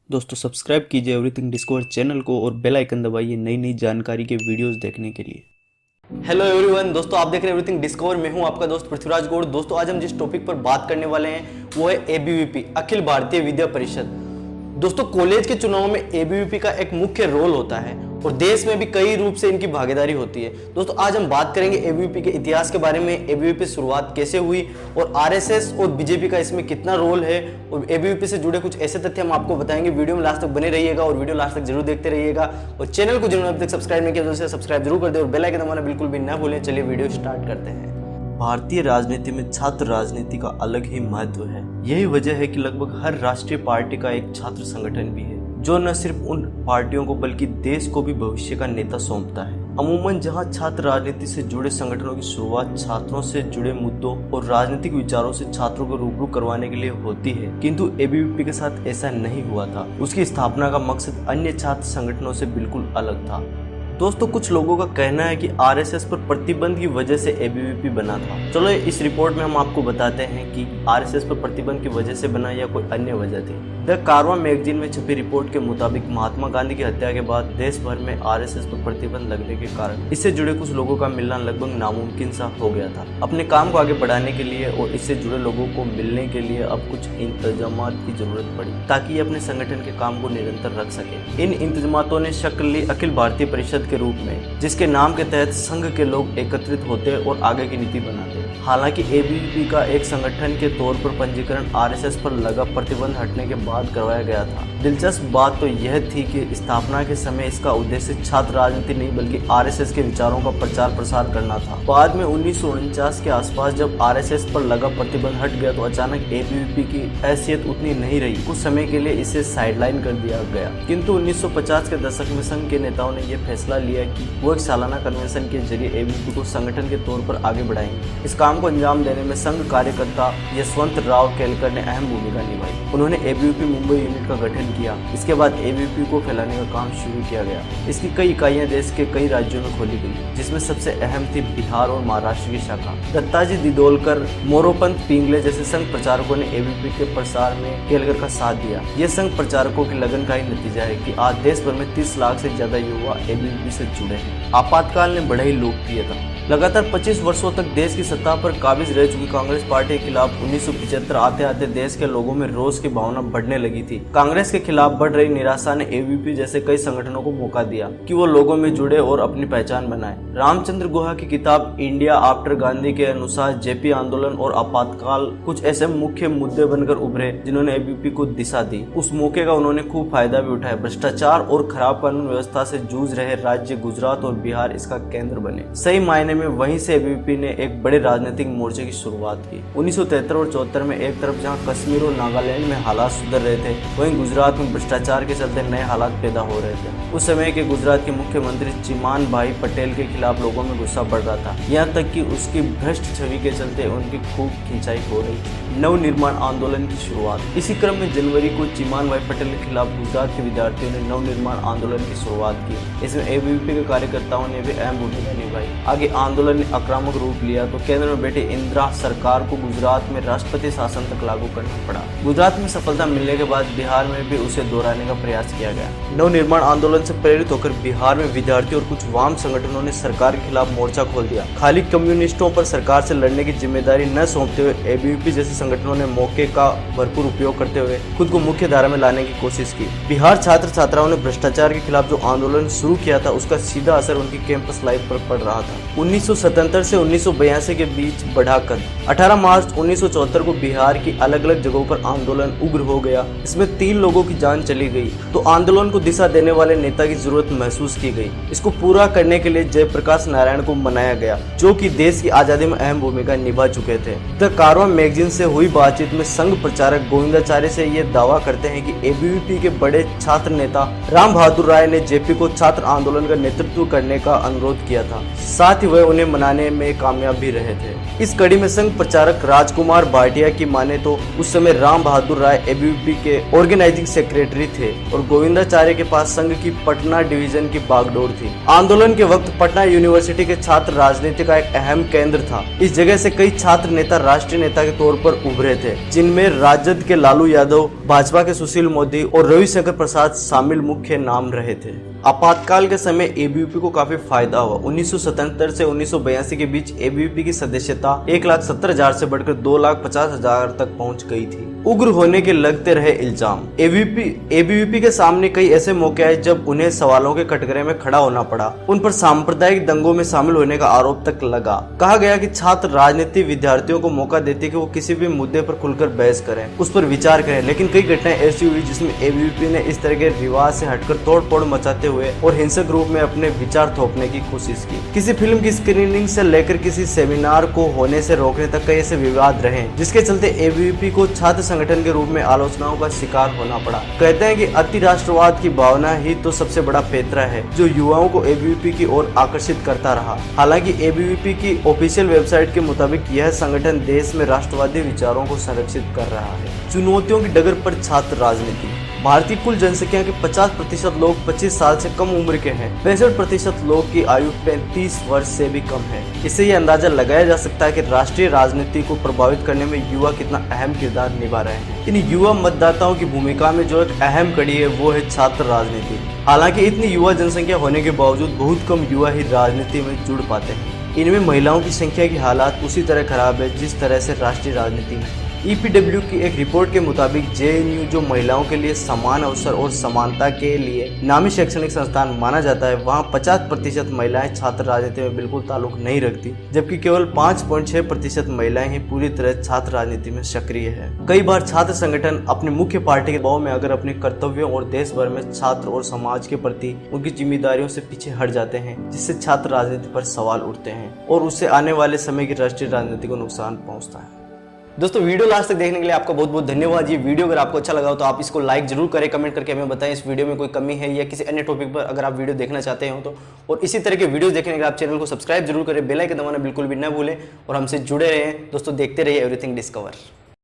दोस्तों सब्सक्राइब कीजिए everything discover channel को और बेल आइकन दबाइए नई नई जानकारी के वीडियोस देखने के लिए। हेलो एवरीवन, दोस्तों आप देख रहे हैं एवरीथिंग डिस्कवर। मैं हूं आपका दोस्त पृथ्वीराज गौड़। दोस्तों आज हम जिस टॉपिक पर बात करने वाले हैं वो है एबीवीपी, अखिल भारतीय विद्या परिषद। दोस्तों कॉलेज के चुनाव में एबीवीपी का एक मुख्य रोल होता है और देश में भी कई रूप से इनकी भागीदारी होती है। दोस्तों आज हम बात करेंगे एबीवीपी के इतिहास के बारे में, एबीवीपी शुरुआत कैसे हुई और आरएसएस और बीजेपी का इसमें कितना रोल है, और एबीवीपी से जुड़े कुछ ऐसे तथ्य हम आपको बताएंगे। वीडियो में लास्ट तक बने रहिएगा और वीडियो लास्ट तक जरूर देखते रहिएगा और चैनल को जिन्होंने अभी तक सब्सक्राइब नहीं किया तो उसे सब्सक्राइब जरूर कर दे और बेल आइकन दबाना बिल्कुल भी ना भूलें। चलिए वीडियो स्टार्ट करते हैं। भारतीय राजनीति में छात्र राजनीति का अलग ही महत्व है। यही वजह है कि लगभग हर राष्ट्रीय पार्टी का एक छात्र संगठन भी है जो न सिर्फ उन पार्टियों को बल्कि देश को भी भविष्य का नेता सौंपता है। अमूमन जहां छात्र राजनीति से जुड़े संगठनों की शुरुआत छात्रों से जुड़े मुद्दों और राजनीतिक विचारों से छात्रों को रूबरू करवाने के लिए होती है, किंतु एबीवीपी के साथ ऐसा नहीं हुआ था। उसकी स्थापना का मकसद अन्य छात्र संगठनों से बिल्कुल अलग था। दोस्तों कुछ लोगों का कहना है कि आरएसएस पर प्रतिबंध की वजह से एबीवीपी बना था। चलो इस रिपोर्ट में हम आपको बताते हैं कि आरएसएस पर प्रतिबंध की वजह से बना या कोई अन्य वजह थी। द कारवां मैगजीन में छपी रिपोर्ट के मुताबिक महात्मा गांधी की हत्या के बाद देश भर में आरएसएस पर प्रतिबंध लगने के कारण इससे जुड़े कुछ लोगों का मिलना लगभग नामुमकिन सा हो गया था। अपने काम को आगे बढ़ाने के लिए और इससे जुड़े लोगों को मिलने के लिए अब कुछ इंतजामात की जरूरत पड़ी ताकि ये अपने संगठन के काम को निरंतर रख सके। इन इंतजामातों ने शक्ल ली अखिल भारतीय परिषद के रूप में, जिसके नाम के तहत संघ के लोग एकत्रित होते और आगे की नीति बनाते। हालांकि एबीवीपी का एक संगठन के तौर पर पंजीकरण आरएसएस पर लगा प्रतिबंध हटने के बाद करवाया गया था। दिलचस्प बात तो यह थी कि स्थापना के समय इसका उद्देश्य छात्र राजनीति नहीं बल्कि आरएसएस के विचारों का प्रचार प्रसार करना था। बाद में 1949 के आसपास जब आरएसएस पर लगा प्रतिबंध हट गया तो अचानक एबीवीपी की हैसियत उतनी नहीं रही। कुछ समय के लिए इसे साइडलाइन कर दिया गया, किंतु 1950 के दशक में संघ के नेताओं ने यह फैसला लिया कि वो एक सालाना कन्वेंशन के जरिए एबीवीपी को संगठन के तौर पर आगे बढ़ाएंगे। इस काम को अंजाम देने में संघ कार्यकर्ता यशवंत राव केलकर ने अहम भूमिका निभाई। उन्होंने एबीवीपी मुंबई यूनिट का गठन किया। इसके बाद एबीवीपी को फैलाने का काम शुरू किया गया। इसकी कई इकाइयां देश के कई राज्यों में खोली गई, जिसमें सबसे अहम थी बिहार और महाराष्ट्र की शाखा। दत्ताजी दिदोलकर, मोरोपंत पिंगले जैसे संघ प्रचारकों ने एबीवीपी के प्रसार में केलकर का साथ दिया। यह संघ प्रचारकों की लगन का ही नतीजा है कि आज देश भर में 30 लाख से ज्यादा युवा एबीवीपी से जुड़े हैं। आपातकाल ने बढ़ाई लोकप्रियता। लगातार 25 वर्षों तक देश की सत्ता पर काबिज रह चुकी कांग्रेस पार्टी के खिलाफ 1975 आते आते देश के लोगों में रोष की भावना बढ़ने लगी थी। कांग्रेस के खिलाफ बढ़ रही निराशा ने एबीवीपी जैसे कई संगठनों को मौका दिया कि वो लोगों में जुड़े और अपनी पहचान बनाए। रामचंद्र गुहा की किताब इंडिया आफ्टर गांधी के अनुसार जेपी आंदोलन और आपातकाल कुछ ऐसे मुख्य मुद्दे बनकर उभरे जिन्होंने एबीवीपी को दिशा दी। उस मौके का उन्होंने खूब फायदा भी उठाया। भ्रष्टाचार और खराब कानून व्यवस्था से जूझ रहे राज्य गुजरात और बिहार इसका केंद्र बने। सही मायने में वहीं से एबीवीपी ने एक बड़े राजनीतिक मोर्चे की शुरुआत की। 1973 और 74 में एक तरफ जहां कश्मीर और नागालैंड में हालात सुधर रहे थे, वहीं गुजरात में भ्रष्टाचार के चलते नए हालात पैदा हो रहे थे। उस समय के गुजरात के मुख्यमंत्री चिमान भाई पटेल के खिलाफ लोगों में गुस्सा बढ़ रहा था, यहाँ तक कि उसकी भ्रष्ट छवि के चलते उनकी खूब खिंचाई हो रही थी। नवनिर्माण आंदोलन की शुरुआत। इसी क्रम में जनवरी को चिमान भाई पटेल के खिलाफ गुजरात के विद्यार्थियों ने नवनिर्माण आंदोलन की शुरुआत की। इसमें एबीवीपी के कार्यकर्ताओं ने भी अहम भूमिका निभाई। आगे आंदोलन ने आक्रामक रूप लिया तो केंद्र में बैठी इंदिरा सरकार को गुजरात में राष्ट्रपति शासन तक लागू करना पड़ा। गुजरात में सफलता मिलने के बाद बिहार में भी उसे दोहराने का प्रयास किया गया। नवनिर्माण आंदोलन से प्रेरित होकर बिहार में विद्यार्थी और कुछ वाम संगठनों ने सरकार के खिलाफ मोर्चा खोल दिया। खाली कम्युनिस्टों पर सरकार से लड़ने की जिम्मेदारी न सौंपते हुए एबीवीपी जैसे संगठनों ने मौके का भरपूर उपयोग करते हुए खुद को मुख्य धारा में लाने की कोशिश की। बिहार छात्र छात्राओं ने भ्रष्टाचार के खिलाफ जो आंदोलन शुरू किया था उसका सीधा असर उनकी कैंपस लाइफ पर पड़ रहा था। 1977 से 1982 के बीच बढ़ाकर 18 मार्च 1974 को बिहार की अलग अलग जगहों पर आंदोलन उग्र हो गया। इसमें 3 लोगों की जान चली गई। तो आंदोलन को दिशा देने वाले नेता की जरूरत महसूस की गई। इसको पूरा करने के लिए जयप्रकाश नारायण को बनाया गया, जो कि देश की आजादी में अहम भूमिका निभा चुके थे। द कारवां मैगजीन से हुई बातचीत में संघ प्रचारक गोविंदाचार्य से ये दावा करते हैं कि एबीवीपी के बड़े छात्र नेता राम बहादुर राय ने जेपी को छात्र आंदोलन का नेतृत्व करने का अनुरोध किया था। साथ ही वह उन्हें मनाने में कामयाब भी रहे थे। इस कड़ी में संघ प्रचारक राजकुमार भाटिया की माने तो उस समय राम बहादुर राय एबीवीपी के ऑर्गेनाइजिंग सेक्रेटरी थे और गोविंदाचार्य के पास संघ की पटना डिवीजन की बागडोर थी। आंदोलन के वक्त पटना यूनिवर्सिटी के छात्र राजनीति का एक अहम केंद्र था। इस जगह से कई छात्र नेता राष्ट्रीय नेता के तौर पर उभरे थे, जिनमें राजद के लालू यादव, भाजपा के सुशील मोदी और रविशंकर प्रसाद शामिल मुख्य नाम रहे थे। आपातकाल के समय एबीवीपी को काफी फायदा हुआ। 1977 से 1982 के बीच एबीवीपी की सदस्यता 1,70,000 से बढ़कर 2,50,000 तक पहुंच गई थी। उग्र होने के लगते रहे इल्जाम। एबीवीपी के सामने कई ऐसे मौके आए जब उन्हें सवालों के कटघरे में खड़ा होना पड़ा। उन पर सांप्रदायिक दंगों में शामिल होने का आरोप तक लगा। कहा गया कि छात्र राजनीति विद्यार्थियों को मौका देती कि वो किसी भी मुद्दे पर खुलकर बहस करें, उस पर विचार करें। लेकिन कई घटनाएं ऐसी हुई जिसमें एबीवीपी ने इस तरह के रिवाज से हटकर तोड़-फोड़ मचाते हुए और हिंसक रूप में अपने विचार थोपने की कोशिश की। किसी फिल्म की स्क्रीनिंग से लेकर किसी सेमिनार को होने से रोकने तक कई ऐसे विवाद रहे, जिसके चलते एबीवीपी को छात्र संगठन के रूप में आलोचनाओं का शिकार होना पड़ा। कहते हैं कि अति राष्ट्रवाद की भावना ही तो सबसे बड़ा पैंतरा है जो युवाओं को एबीवीपी की ओर आकर्षित करता रहा। हालांकि एबीवीपी की ऑफिशियल वेबसाइट के मुताबिक यह संगठन देश में राष्ट्रवादी विचारों को संरक्षित कर रहा है। चुनौतियों की डगर पर छात्र राजनीति। भारतीय कुल जनसंख्या के 50% लोग 25 साल से कम उम्र के हैं। 65% लोग की आयु 35 वर्ष से भी कम है। इससे ये अंदाजा लगाया जा सकता है कि राष्ट्रीय राजनीति को प्रभावित करने में युवा कितना अहम किरदार निभा रहे हैं। इन युवा मतदाताओं की भूमिका में जो एक अहम कड़ी है वो है छात्र राजनीति। हालांकि इतनी युवा जनसंख्या होने के बावजूद बहुत कम युवा ही राजनीति में जुड़ पाते हैं। इनमें महिलाओं की संख्या की हालात उसी तरह खराब है जिस तरह से राष्ट्रीय राजनीति में। ईपीडब्ल्यू की एक रिपोर्ट के मुताबिक जेएनयू जो महिलाओं के लिए समान अवसर और समानता के लिए नामी शैक्षणिक संस्थान माना जाता है, वहां 50% महिलाएं छात्र राजनीति में बिल्कुल ताल्लुक नहीं रखती, जबकि केवल 5.6% महिलाएं ही पूरी तरह छात्र राजनीति में सक्रिय है। कई बार छात्र संगठन अपनी मुख्य पार्टी के दबाव में अगर अपने कर्तव्यों और देश भर में छात्र और समाज के प्रति उनकी जिम्मेदारियों से पीछे हट जाते हैं, जिससे छात्र राजनीति पर सवाल उठते हैं और उससे आने वाले समय की राष्ट्रीय राजनीति को नुकसान पहुंचता है। दोस्तों, वीडियो लास्ट तक देखने के लिए आपका बहुत बहुत धन्यवाद। ये वीडियो अगर आपको अच्छा लगा हो तो आप इसको लाइक जरूर करें, कमेंट करके हमें बताएं इस वीडियो में कोई कमी है या किसी अन्य टॉपिक पर अगर आप वीडियो देखना चाहते हो तो। और इसी तरह के वीडियो देखने के लिए आप चैनल को सब्सक्राइब जरूर करें, बेल आइकन दबाना बिल्कुल भी ना भूलें और हमसे जुड़े रहें। दोस्तों, देखते रहिए एवरीथिंग डिस्कवर।